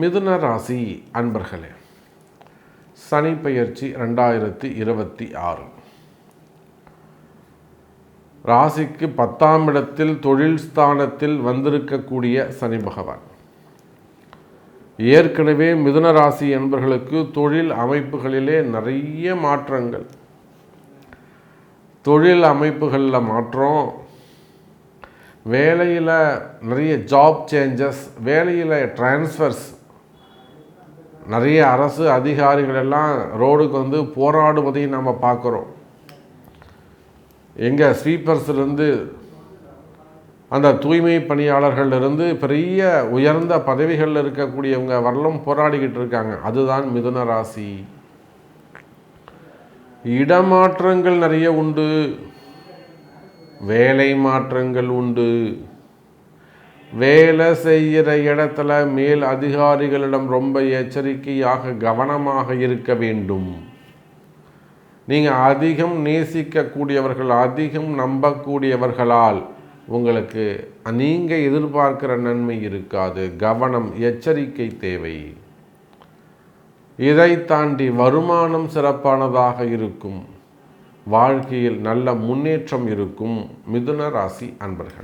மிதுன ராசி அன்பர்களே, சனி பெயர்ச்சி 2026. ராசிக்கு 10ஆம் இடத்தில் தொழில் ஸ்தானத்தில் வந்திருக்கக்கூடிய சனி பகவான் ஏற்கனவே மிதுன ராசி அன்பர்களுக்கு தொழில் அமைப்புகளிலே நிறைய மாற்றங்கள், தொழில் அமைப்புகளில் மாற்றம், வேலையில் நிறைய ஜாப் சேஞ்சஸ், வேலையில் டிரான்ஸ்ஃபர்ஸ், நிறைய அரசு அதிகாரிகள் எல்லாம் ரோடுக்கு வந்து போராடுவதையும் நம்ம பார்க்குறோம். எங்கள் ஸ்வீப்பர்ஸ்லேருந்து அந்த தூய்மை பணியாளர்களிலிருந்து பெரிய உயர்ந்த பதவிகளில் இருக்கக்கூடியவங்க வரலும் போராடிக்கிட்டு இருக்காங்க. அதுதான் மிதுன ராசி. இடமாற்றங்கள் நிறைய உண்டு, வேலை மாற்றங்கள் உண்டு. வேலை செய்கிற இடத்துல மேல் அதிகாரிகளிடம் ரொம்ப எச்சரிக்கையாக கவனமாக இருக்க வேண்டும். நீங்கள் அதிகம் நேசிக்கக்கூடியவர்கள், அதிகம் நம்பக்கூடியவர்களால் உங்களுக்கு நீங்கள் எதிர்பார்க்கிற நன்மை இருக்காது. கவனம், எச்சரிக்கை தேவை. இதை தாண்டி வருமானம் சிறப்பானதாக இருக்கும். வாழ்க்கையில் நல்ல முன்னேற்றம் இருக்கும். மிதுன ராசி அன்பர்கள்,